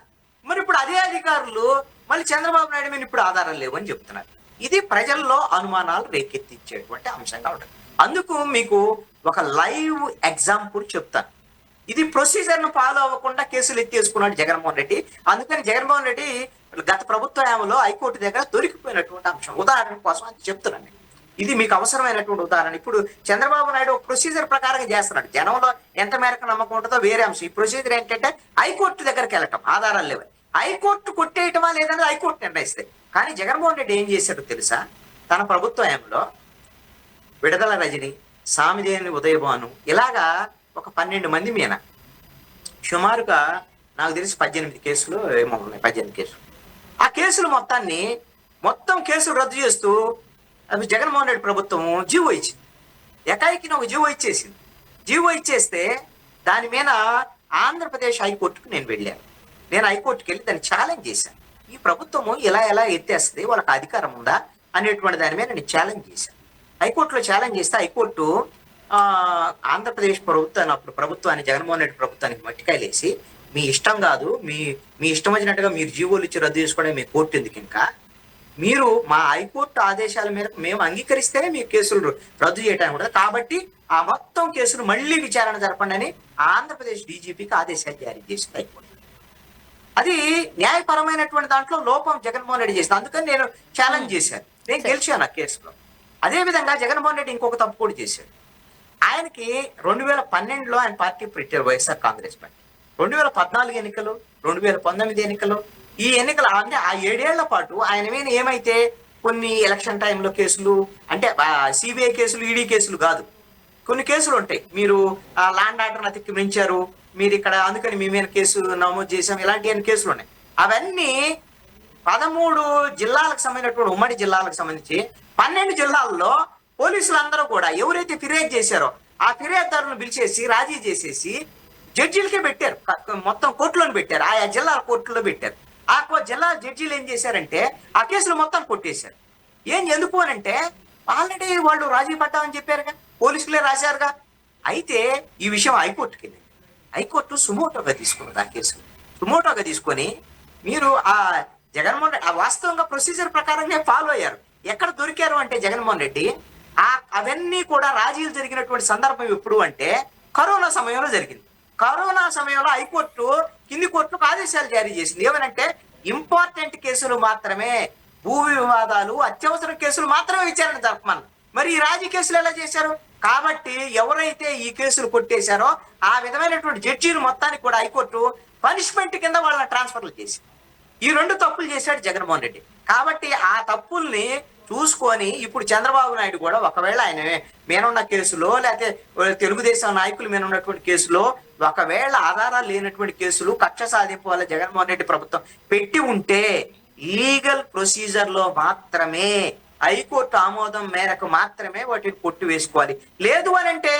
మరి ఇప్పుడు అదే అధికారులు మళ్ళీ చంద్రబాబు నాయుడు మీద ఇప్పుడు ఆధారాలు లేవని చెప్తున్నారు. ఇది ప్రజల్లో అనుమానాలు రేకెత్తించేటువంటి అంశంగా ఉంటుంది. అందుకు మీకు ఒక లైవ్ ఎగ్జాంపుల్ చెప్తాను. ఇది ప్రొసీజర్ ను ఫాలో అవ్వకుండా కేసులు ఎత్తేసుకున్నాడు జగన్మోహన్ రెడ్డి. అందుకని జగన్మోహన్ రెడ్డి గత ప్రభుత్వ హయాంలో హైకోర్టు దగ్గర దొరికిపోయినటువంటి అంశం ఉదాహరణ కోసం అది చెప్తున్నాను. ఇది మీకు అవసరమైనటువంటి ఉదాహరణ. ఇప్పుడు చంద్రబాబు నాయుడు ఒక ప్రొసీజర్ ప్రకారంగా చేస్తున్నాడు. జనంలో ఎంత మేరకు నమ్మకం ఉంటుందో వేరే అంశం. ఈ ప్రొసీజర్ ఏంటంటే హైకోర్టు దగ్గరికి వెళ్ళటం, ఆధారాలు లేవని. హైకోర్టు కొట్టేయటమా లేదని హైకోర్టు నిర్ణయిస్తే. కానీ జగన్మోహన్ రెడ్డి ఏం చేశాడో తెలుసా? తన ప్రభుత్వ హయాంలో విడుదల రజని, సామిదేని ఉదయభాను ఇలాగా ఒక 12 మంది మీద సుమారుగా నాకు తెలిసి 18 కేసులు ఏమో ఉన్నాయి, 18 కేసులు. ఆ కేసులు మొత్తం కేసులు రద్దు చేస్తూ అది జగన్మోహన్ రెడ్డి ప్రభుత్వము జీవో ఇచ్చింది. ఎకాయికి ఒక జీవో ఇచ్చేసింది. జీవో ఇచ్చేస్తే దాని మీద ఆంధ్రప్రదేశ్ హైకోర్టుకు నేను వెళ్ళాను. నేను హైకోర్టుకి వెళ్ళి దాన్ని ఛాలెంజ్ చేశాను. ఈ ప్రభుత్వము ఇలా ఎత్తేస్తుంది, వాళ్ళకి అధికారం ఉందా అనేటువంటి దాని మీద నేను ఛాలెంజ్ చేశాను. హైకోర్టులో ఛాలెంజ్ చేస్తే హైకోర్టు ఆంధ్రప్రదేశ్ ప్రభుత్వాన్ని, అప్పుడు ప్రభుత్వాన్ని, జగన్మోహన్ రెడ్డి ప్రభుత్వానికి మట్టికాయలేసి మీ ఇష్టం కాదు, మీ ఇష్టం వచ్చినట్టుగా మీరు జీవోలు ఇచ్చి రద్దు చేసుకోవడం మీ కోర్టు ఎందుకు, ఇంకా మీరు మా హైకోర్టు ఆదేశాల మేరకు మేము అంగీకరిస్తేనే మీ కేసులు రద్దు చేయడానికి ఉంటుంది, కాబట్టి ఆ మొత్తం కేసులు మళ్ళీ విచారణ జరపండి అని ఆంధ్రప్రదేశ్ డీజీపీకి ఆదేశాలు జారీ చేసింది హైకోర్టు. అది న్యాయపరమైనటువంటి దాంట్లో లోపం జగన్మోహన్ రెడ్డి చేసింది. అందుకని నేను ఛాలెంజ్ చేశాను, నేను గెలిచాను ఆ కేసులో. అదే విధంగా జగన్మోహన్ రెడ్డి ఇంకొక తప్పు కూడా చేశాడు. ఆయనకి 2012లో ఆయన పార్టీ పెట్టారు, వైఎస్ఆర్ కాంగ్రెస్ పార్టీ. 2014 ఎన్నికలు, 2019 ఎన్నికలు, ఈ ఎన్నికలు అంటే ఆ 7 ఏళ్ల పాటు ఆయన మీద ఏమైతే కొన్ని ఎలక్షన్ టైంలో కేసులు, అంటే సిబిఐ కేసులు, ఈడీ కేసులు కాదు, కొన్ని కేసులు ఉంటాయి. మీరు ల్యాండ్ ఆర్డర్ అతిక్రమించారు, మీరు ఇక్కడ అందుకని మీ మీద కేసు నమోదు చేశాం, ఇలాంటి కేసులు ఉన్నాయి. అవన్నీ 13 జిల్లాలకు సంబంధించినటువంటి ఉమ్మడి జిల్లాలకు సంబంధించి 12 జిల్లాల్లో పోలీసులందరూ కూడా ఎవరైతే ఫిర్యాదు చేశారో ఆ ఫిర్యాదుదారులను పిలిచేసి రాజీ చేసేసి జడ్జీలకే పెట్టారు, మొత్తం కోర్టులోని పెట్టారు, ఆయా జిల్లాల కోర్టులో పెట్టారు. ఆ జిల్లా జడ్జీలు ఏం చేశారంటే ఆ కేసులు మొత్తం కొట్టేశారు. ఎందుకు అనంటే ఆల్రెడీ వాళ్ళు రాజీ పడ్డామని చెప్పారుగా, పోలీసులే రాశారుగా. అయితే ఈ విషయం హైకోర్టుకి వెళ్ళింది. హైకోర్టు సుమోటోగా తీసుకున్నది ఆ కేసులు. సుమోటోగా తీసుకొని మీరు ఆ జగన్మోహన్ రెడ్డి వాస్తవంగా ప్రొసీజర్ ప్రకారంగా ఫాలో అయ్యారు. ఎక్కడ దొరికారు అంటే జగన్మోహన్ రెడ్డి అవన్నీ కూడా రాజీలు జరిగినటువంటి సందర్భం ఎప్పుడు అంటే కరోనా సమయంలో జరిగింది. కరోనా సమయంలో హైకోర్టు కింది కోర్టులకు ఆదేశాలు జారీ చేసింది. ఏమనంటే ఇంపార్టెంట్ కేసులు మాత్రమే, భూ వివాదాలు, అత్యవసర కేసులు మాత్రమే విచారణ జరపమని. మరి ఈ రాజీ కేసులు ఎలా చేశారు? కాబట్టి ఎవరైతే ఈ కేసులు కొట్టేశారో ఆ విధమైనటువంటి జడ్జీలు మొత్తానికి కూడా హైకోర్టు పనిష్మెంట్ కింద వాళ్ళని ట్రాన్స్ఫర్లు చేసి ఈ 2 తప్పులు చేశాడు జగన్మోహన్ రెడ్డి. కాబట్టి ఆ తప్పుల్ని చూసుకొని ఇప్పుడు చంద్రబాబు నాయుడు కూడా ఒకవేళ ఆయన మీనున్న కేసులో లేకపోతే తెలుగుదేశం నాయకుల మీద ఉన్నటువంటి కేసులో ఒకవేళ ఆధారాలు లేనటువంటి కేసులు కక్ష సాధింపు వల్ల జగన్మోహన్ రెడ్డి ప్రభుత్వం పెట్టి ఉంటే లీగల్ ప్రొసీజర్ లో మాత్రమే హైకోర్టు ఆమోదం మేరకు మాత్రమే వాటిని కొట్టి వేసుకోవాలి. లేదు అని అంటే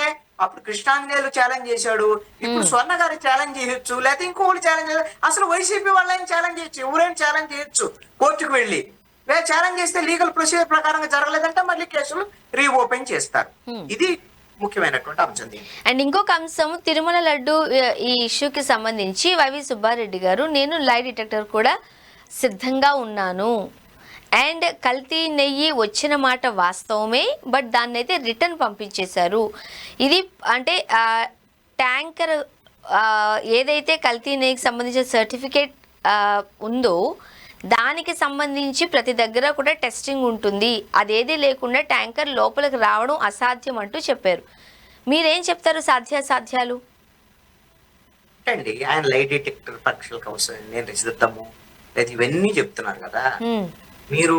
అప్పుడు కృష్ణాంజనేయులు ఛాలెంజ్ చేశాడు, ఇప్పుడు స్వర్ణ గారు ఛాలెంజ్ చేయొచ్చు, లేకపోతే ఇంకొకటి ఛాలెంజ్ చేయొచ్చు, అసలు వైసీపీ వాళ్ళని ఛాలెంజ్ చేయొచ్చు, ఎవరైనా ఛాలెంజ్ చేయొచ్చు కోర్టుకు వెళ్ళి. ఛాలెంజ్ చేస్తే లీగల్ ప్రొసీజర్ ప్రకారంగా జరగలేదంటే మళ్ళీ కేసులు రీఓపెన్ చేస్తారు. ఇది ముఖ్యమైనటువంటి అంశం. అండ్ ఇంకొక అంశం, తిరుమల లడ్డు ఈ ఇష్యూకి సంబంధించి వైవి సుబ్బారెడ్డి గారు, నేను లై డిటెక్టర్ కూడా సిద్ధంగా ఉన్నాను, అండ్ కల్తీ నెయ్యి వచ్చిన మాట వాస్తవమే, బట్ దాన్ని అయితే రిటర్న్ పంపించేశారు. ఇది అంటే ట్యాంకర్ ఏదైతే కల్తీ నెయ్యికి సంబంధించిన సర్టిఫికేట్ ఉందో దానికి సంబంధించి ప్రతి దగ్గర కూడా టెస్టింగ్ ఉంటుంది, అదేది లేకుండా ట్యాంకర్ లోపలికి రావడం అసాధ్యం అంటూ చెప్పారు. మీరేం చెప్తారు సాధ్యాసాధ్యాలు? అండి ఆయన లై డిటెక్టర్ పరీక్షలకు అవసరం నేను సిద్ధము లేదా ఇవన్నీ చెప్తున్నారు కదా, మీరు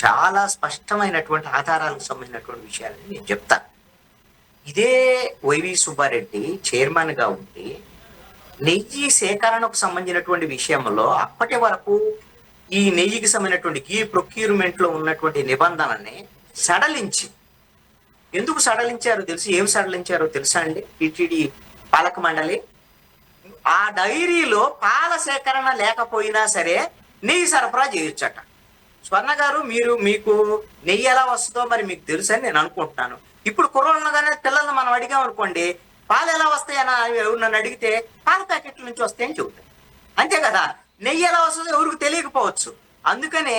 చాలా స్పష్టమైనటువంటి ఆధారాలకు సంబంధించినటువంటి విషయాలని నేను చెప్తాను. ఇదే వైవి సుబ్బారెడ్డి చైర్మన్ గా ఉండి నెయ్యి సేకరణకు సంబంధించినటువంటి విషయంలో అప్పటి వరకు ఈ నెయ్యికి సంబంధించినటువంటి ఈ ప్రొక్యూర్మెంట్ లో ఉన్నటువంటి నిబంధనని సడలించి, ఎందుకు సడలించారో తెలుసు, ఏం సడలించారో తెలుసా అండి? టిటిడి పాలక మండలి ఆ డైరీలో పాల సేకరణ లేకపోయినా సరే నెయ్యి సరఫరా చేయొచ్చట. స్వర్ణ గారు మీకు నెయ్యి ఎలా వస్తుందో మరి మీకు తెలుసు అని నేను అనుకుంటున్నాను. ఇప్పుడు కుర్రోళ్ళగానే పిల్లల్ని మనం అడిగాం అనుకోండి, పాలు ఎలా వస్తాయని ఎవరు నన్ను అడిగితే పాల ప్యాకెట్ల నుంచి వస్తాయని చెబుతాను, అంతే కదా. నెయ్యి ఎలా వస్తుందో ఎవరికి తెలియకపోవచ్చు. అందుకనే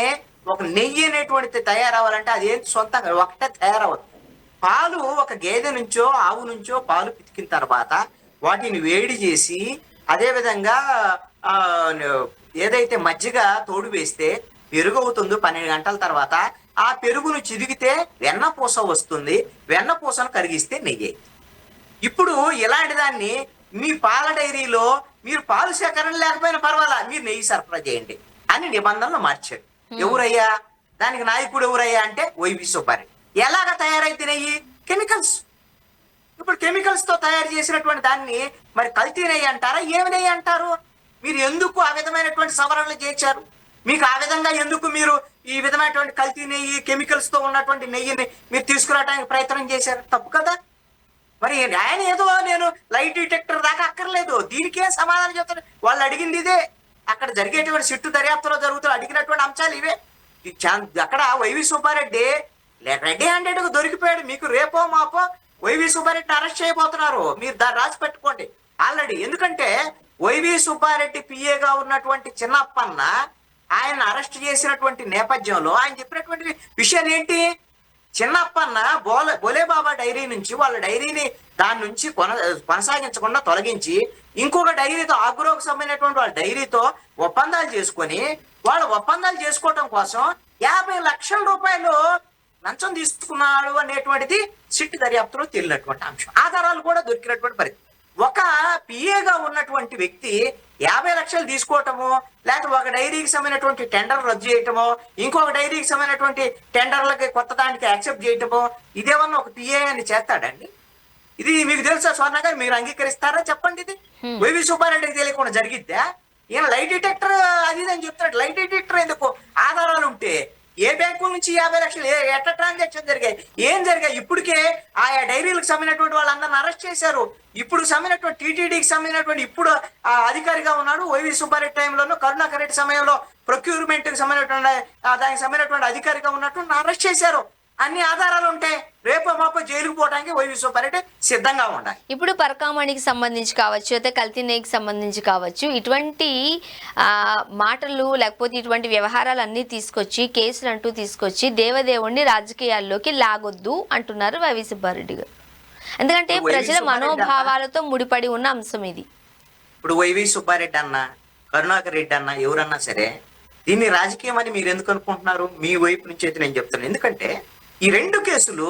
ఒక నెయ్యి అనేటువంటిది తయారవ్వాలంటే అది ఏంటి సొంతంగా ఒకటే తయారవ్వదు. పాలు ఒక గేదె నుంచో ఆవు నుంచో పాలు పితికిన తర్వాత వాటిని వేడి చేసి అదేవిధంగా ఏదైతే మజ్జిగ తోడు వేస్తే పెరుగు అవుతుందో 12 గంటల తర్వాత ఆ పెరుగును చిరిగితే వెన్నపూస వస్తుంది, వెన్నపూసను కరిగిస్తే నెయ్యి. ఇప్పుడు ఇలాంటి దాన్ని మీ పాల డైరీలో మీరు పాలు సేకరణ లేకపోయినా పర్వాలా, మీరు నెయ్యి సరఫరా చేయండి అని నిబంధనలు మార్చారు. ఎవరయ్యా దానికి నాయకుడు? ఎవరయ్యా అంటే వైవి సుబ్బారెడ్డి. ఎలాగ తయారైతే నెయ్యి? కెమికల్స్. ఇప్పుడు కెమికల్స్ తో తయారు చేసినటువంటి దాన్ని మరి కల్తీ నెయ్యి అంటారా, ఏమి నెయ్యి అంటారు? మీరు ఎందుకు ఆ విధమైనటువంటి సవరణలు చేశారు? మీకు ఆ విధంగా ఎందుకు మీరు ఈ విధమైనటువంటి కల్తీ నెయ్యి కెమికల్స్ తో ఉన్నటువంటి నెయ్యిని మీరు తీసుకురావడానికి ప్రయత్నం చేశారు? తప్పు కదా. మరి ఆయన ఏదో నేను లైట్ డిటెక్టర్ దాకా అక్కర్లేదు, దీనికే సమాధానం చెప్తారు. వాళ్ళు అడిగింది ఇదే, అక్కడ జరిగేటువంటి సిట్టు దర్యాప్తులో జరుగుతున్న అడిగినటువంటి అంశాలు ఇవే. అక్కడ వైవి సుబ్బారెడ్డి రెడీ హ్యాండెడ్ గా దొరికిపోయాడు. మీకు రేపో మాపో వైవి సుబ్బారెడ్డిని అరెస్ట్ చేయబోతున్నారు, మీరు దాన్ని రాసి పెట్టుకోండి ఆల్రెడీ. ఎందుకంటే వైవి సుబ్బారెడ్డి పిఏగా ఉన్నటువంటి చిన్నప్పన్న ఆయన అరెస్ట్ చేసినటువంటి నేపథ్యంలో ఆయన చెప్పినటువంటి విషయాలు ఏంటి? చిన్నప్పన్న బోలేబాబా డైరీ నుంచి వాళ్ళ డైరీని దాని నుంచి కొనసాగించకుండా తొలగించి ఇంకొక డైరీతో ఆగ్రోకు సంబంధించినటువంటి వాళ్ళ డైరీతో ఒప్పందాలు చేసుకొని వాళ్ళు ఒప్పందాలు చేసుకోవటం కోసం 50 లక్షల రూపాయలు లంచం తీసుకున్నాడు అనేటువంటిది సిట్ దర్యాప్తులో తేలినటువంటి అంశం. ఆధారాలు కూడా దొరికినటువంటి పరిస్థితి. ఒక పిఏగా ఉన్నటువంటి వ్యక్తి 50 లక్షలు తీసుకోవటము, లేకపోతే ఒక డైరీకి సంబంధించినటువంటి టెండర్ రద్దు చేయటమో, ఇంకొక డైరీకి సంబంధించినటువంటి టెండర్లకి కొత్త దానికి యాక్సెప్ట్ చేయటమో, ఇదేమన్నా ఒక పిఏ అని చేస్తాడండి? ఇది మీకు తెలుసా స్వర్ణ గారు? మీరు అంగీకరిస్తారా చెప్పండి? ఇది వైవి సుబ్బారెడ్డికి తెలియకుండా జరిగిద్దా? ఈయన లైట్ డిటెక్టర్ అది అని చెప్తాడు. లైట్ డిటెక్టర్ ఎందుకు? ఆధారాలు ఉంటే ఏ బ్యాంకు నుంచి 50 లక్షలు ఎట్లా ట్రాన్సాక్షన్ జరిగాయి, ఏం జరిగాయి? ఇప్పటికే ఆయా డైరీలకు సంబంధించినటువంటి వాళ్ళందరిని అరెస్ట్ చేశారు. ఇప్పుడు సంబంధించినటువంటి టీటీడీకి సంబంధించినటువంటి ఇప్పుడు అధికారిగా ఉన్నాడు వైవి సుబ్బారెడ్డి టైంలోనూ, కరుణాకర్ రెడ్డి సమయంలో ప్రొక్యూర్మెంట్ కి సంబంధించినటువంటి దానికి సంబంధించినటువంటి అధికారిగా ఉన్నటువంటి అరెస్ట్ చేశారు. అన్ని ఆధారాలు ఉంటాయి. రేపు మాపో జైలుకు పోవడానికి వైవి సుబ్బారెడ్డి సిద్ధంగా ఉండాలి. ఇప్పుడు పరకామణికి సంబంధించి కావచ్చు, అయితే కల్తీ నెయ్యికి సంబంధించి కావచ్చు, ఇటువంటి మాటలు లేకపోతే ఇటువంటి వ్యవహారాలు అన్నీ తీసుకొచ్చి కేసులు అంటూ తీసుకొచ్చి దేవదేవుణ్ణి రాజకీయాల్లోకి లాగొద్దు అంటున్నారు వైవి సుబ్బారెడ్డి గారు. ఎందుకంటే ప్రజల మనోభావాలతో ముడిపడి ఉన్న అంశం ఇది. ఇప్పుడు వైవి సుబ్బారెడ్డి అన్న, కరుణాకర్ రెడ్డి అన్న, ఎవరన్నా సరే దీన్ని రాజకీయం అని మీరు ఎందుకు అనుకుంటున్నారు? మీ వైపు నుంచి అయితే నేను చెప్తాను. ఎందుకంటే ఈ 2 కేసులు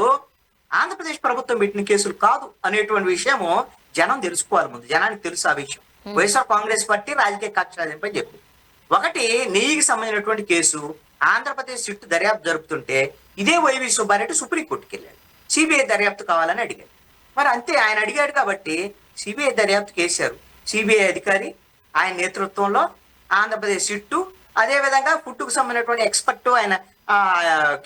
ఆంధ్రప్రదేశ్ ప్రభుత్వం పెట్టిన కేసులు కాదు అనేటువంటి విషయము జనం తెలుసుకోవాలి. ముందు జనానికి తెలుసు ఆ విషయం. వైఎస్ఆర్ కాంగ్రెస్ పార్టీ రాజకీయ కక్షాదింపై చెప్పి ఒకటి నెయ్యికి సంబంధించినటువంటి కేసు ఆంధ్రప్రదేశ్ సిట్టు దర్యాప్తు జరుపుతుంటే ఇదే వైవి సుబ్బారెడ్డి సుప్రీంకోర్టుకి వెళ్ళాడు. సిబిఐ దర్యాప్తు కావాలని అడిగాడు. మరి అంతే, ఆయన అడిగాడు కాబట్టి సిబిఐ దర్యాప్తు చేశారు. సిబిఐ అధికారి ఆయన నేతృత్వంలో ఆంధ్రప్రదేశ్ సిట్టు, అదేవిధంగా ఫుడ్కు సంబంధించినటువంటి ఎక్స్పర్ట్, ఆయన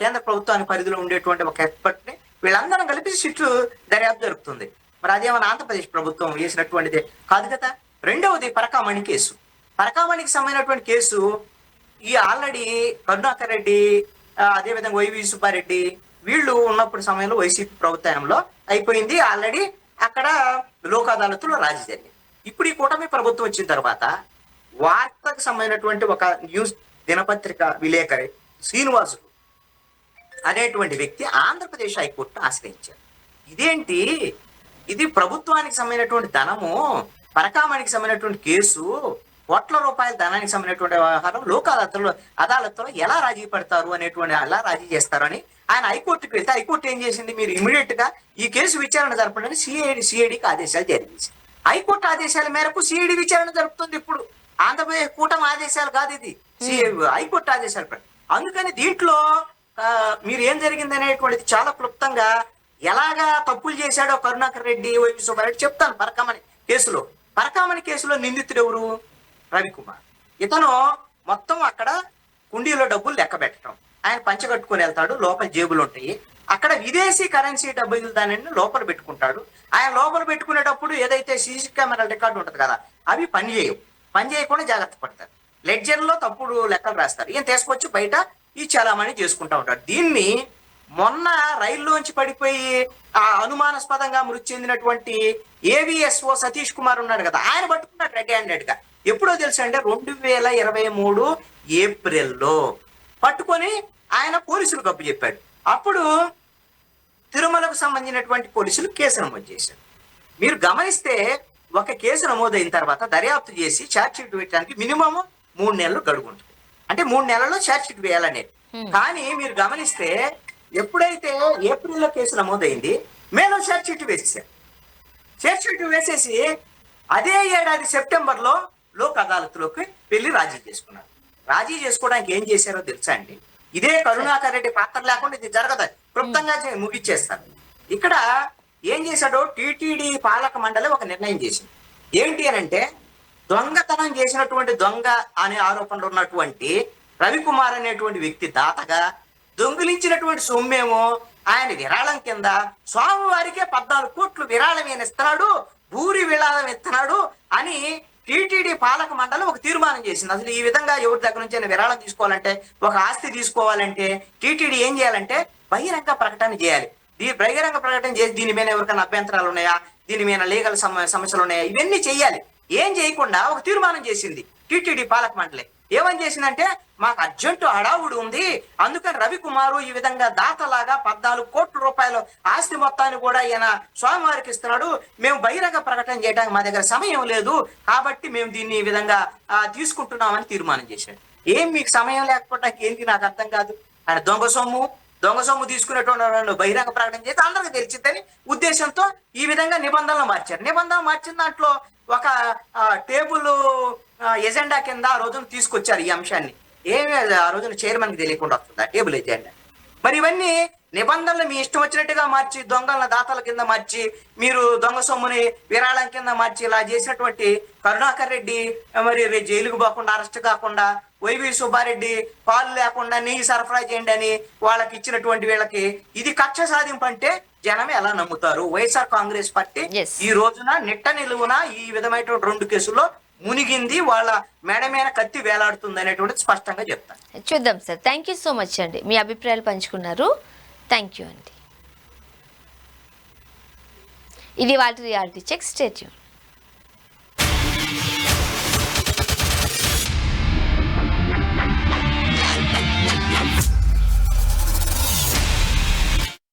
కేంద్ర ప్రభుత్వానికి పరిధిలో ఉండేటువంటి ఒక ఎక్స్పర్ట్ ని వీళ్ళందరం కలిపి సిట్టు దర్యాప్తు జరుగుతుంది. మరి అదేమన్నా ఆంధ్రప్రదేశ్ ప్రభుత్వం వేసినటువంటిది కాదు కదా. రెండవది పరకామణి కేసు. పరకామణికి సంబంధించినటువంటి కేసు ఈ ఆల్రెడీ కరుణాకర్ రెడ్డి, అదేవిధంగా వైవి సుబ్బారెడ్డి వీళ్ళు ఉన్నప్పుడు సమయంలో వైసీపీ ప్రభుత్వంలో అయిపోయింది. ఆల్రెడీ అక్కడ లోక్ అదాలత్లో రాజీ జరిగింది. ఇప్పుడు ఈ కూటమి ప్రభుత్వం వచ్చిన తర్వాత వార్తకు సంబంధించినటువంటి ఒక న్యూస్ దినపత్రిక విలేకరి శ్రీనివాసుడు అనేటువంటి వ్యక్తి ఆంధ్రప్రదేశ్ హైకోర్టును ఆశ్రయించారు. ఇదేంటి, ఇది ప్రభుత్వానికి సంబంధించినటువంటి ధనము, పరకామణికి సంబంధించినటువంటి కేసు, కోట్ల రూపాయల ధనానికి సంబంధించినటువంటి వ్యవహారం లోక్ అదాలత్లో ఎలా రాజీ పడతారు అనేటువంటి, ఎలా రాజీ చేస్తారు అని ఆయన హైకోర్టుకి వెళ్తే హైకోర్టు ఏం చేసింది, మీరు ఇమీడియట్ గా ఈ కేసు విచారణ జరపడానికి సిఐడికి ఆదేశాలు జారీ చేసింది. హైకోర్టు ఆదేశాల మేరకు సిఐడి విచారణ జరుపుతుంది. ఇప్పుడు ఆంధ్రప్రదేశ్ కూటమి ఆదేశాలు కాదు, ఇది హైకోర్టు ఆదేశాలు. అందుకని దీంట్లో మీరు ఏం జరిగింది అనేటువంటిది చాలా క్లుప్తంగా ఎలాగా తప్పులు చేశాడో కరుణాకర్ రెడ్డి, వైవి సుబ్బారెడ్డి చెప్తాను. పరకామణి కేసులో నిందితుడు ఎవరు, రవికుమార్. ఇతను మొత్తం అక్కడ కుండీలో డబ్బులు లెక్క పెట్టడం, ఆయన పంచగట్టుకుని వెళ్తాడు, లోపల జేబులు ఉంటాయి, అక్కడ విదేశీ కరెన్సీ డబ్బులు దానిని లోపల పెట్టుకుంటాడు. ఆయన లోపల పెట్టుకునేటప్పుడు ఏదైతే సీసీ కెమెరా రికార్డు ఉంటుంది కదా, అవి పని చేయకుండా జాగ్రత్త పడతారు. లెడ్జర్ లో తప్పుడు లెక్కలు రాస్తారు, ఈయన తీసుకొచ్చి బయట ఈ చలామణి చేసుకుంటా ఉంటాడు. దీన్ని మొన్న రైల్లోంచి పడిపోయి ఆ అనుమానాస్పదంగా మృతి చెందినటువంటి ఏవిఎస్ఓ సతీష్ కుమార్ ఉన్నాడు కదా, ఆయన పట్టుకున్నాడు రెడ్ హ్యాండెడ్ గా. ఎప్పుడో తెలుసా అంటే 2023 ఏప్రిల్లో పట్టుకొని ఆయన పోలీసులకు అప్పు చెప్పాడు. అప్పుడు తిరుమలకు సంబంధించినటువంటి పోలీసులు కేసు నమోదు చేశారు. మీరు గమనిస్తే ఒక కేసు నమోదైన తర్వాత దర్యాప్తు చేసి ఛార్జ్ షీట్ వేయడానికి మినిమం 3 నెలలు గడువు ఉంటుంది. అంటే 3 నెలల్లో ఛార్జ్ షీట్ వేయాలనేది. కానీ మీరు గమనిస్తే ఎప్పుడైతే ఏప్రిల్లో కేసు నమోదైంది, మేలో ఛార్జ్ షీట్ వేసేసారు. ఛార్జ్ షీట్ వేసేసి అదే ఏడాది సెప్టెంబర్లో లోక్ అదాలత్లోకి వెళ్ళి రాజీ చేసుకున్నారు. రాజీ చేసుకోవడానికి ఏం చేశారో తెలుసా అండి, ఇదే కరుణాకర్ రెడ్డి పాత్ర లేకుండా ఇది జరగదు, క్లుప్తంగా ముగిచ్చేస్తారు. ఇక్కడ ఏం చేశాడో టీటీడీ పాలక మండలి ఒక నిర్ణయం చేసింది. ఏంటి అని అంటే, దొంగతనం చేసినటువంటి దొంగ అనే ఆరోపణలు ఉన్నటువంటి రవికుమార్ అనేటువంటి వ్యక్తి దాతగా దొంగిలించినటువంటి సొమ్మేమో ఆయన విరాళం కింద స్వామివారికే 14 కోట్లు విరాళం ఈయన ఇస్తున్నాడు, భూరి విరాళం ఇస్తున్నాడు అని టీటీడీ పాలక మండలి ఒక తీర్మానం చేసింది. అసలు ఈ విధంగా ఎవరి దగ్గర నుంచి విరాళం తీసుకోవాలంటే, ఒక ఆస్తి తీసుకోవాలంటే టీటీడీ ఏం చేయాలంటే బహిరంగ ప్రకటన చేయాలి. బహిరంగ ప్రకటన చేసి దీని మీద ఎవరికైనా అభ్యంతరాలు ఉన్నాయా, దీని మీద లీగల్ సమస్యలు ఉన్నాయా, ఇవన్నీ చెయ్యాలి. ఏం చేయకుండా ఒక తీర్మానం చేసింది టీటీడీ పాలక మండలి. ఏమని చేసిందంటే, మాకు అర్జెంటు హడావుడు ఉంది, అందుకని రవికుమారు ఈ విధంగా దాతలాగా 14 కోట్ల రూపాయల ఆస్తి మొత్తాన్ని కూడా ఈయన స్వామివారికి ఇస్తున్నాడు, మేము బహిరంగ ప్రకటన చేయడానికి మా దగ్గర సమయం లేదు, కాబట్టి మేము దీన్ని ఈ విధంగా తీసుకుంటున్నామని తీర్మానం చేశాడు. ఏం మీకు సమయం లేకపోవడానికి ఏంటి నాకు అర్థం కాదు. ఆయన దొంగ సొమ్ము తీసుకునేటువంటి బహిరంగ ప్రకటన చేసి అందరికి తెలిసిందని ఉద్దేశంతో ఈ విధంగా నిబంధనలు మార్చారు. నిబంధనలు మార్చిన దాంట్లో ఒక టేబుల్ ఎజెండా కింద ఆ రోజున తీసుకొచ్చారు ఈ అంశాన్ని. ఏమి ఆ రోజున చైర్మన్ కి తెలియకుండా వస్తుంది ఆ టేబుల్ ఎజెండా. మరి ఇవన్నీ నిబంధనలు మీ ఇష్టం వచ్చినట్టుగా మార్చి, దొంగల దాతల కింద మార్చి, మీరు దొంగ సొమ్ముని విరాళం కింద మార్చి ఇలా చేసినటువంటి కరుణాకర్ రెడ్డి మరి జైలుకు పోకుండా, అరెస్ట్ కాకుండా, వైవి సుబ్బారెడ్డి పాలు లేకుండా నెయ్యి సరఫరా చేయండి అని వాళ్ళకి ఇచ్చినటువంటి వీళ్ళకి ఇది కక్ష సాధింపు అంటే జనమే ఎలా నమ్ముతారు? వైఎస్ఆర్ కాంగ్రెస్ పార్టీ ఈ రోజున నిట్ట నిలువున ఈ విధమైనటువంటి 2 కేసుల్లో మునిగింది, వాళ్ళ మెడ మీద కత్తి వేలాడుతుంది అనేటువంటిది స్పష్టంగా చెప్తాను. చూద్దాం sir. Thank you so much అండి, మీ అభిప్రాయాలు పంచుకున్నారు. థ్యాంక్ యూ అండి. ఇది వాళ్ళ రియాలిటీ చెక్. Stay tuned.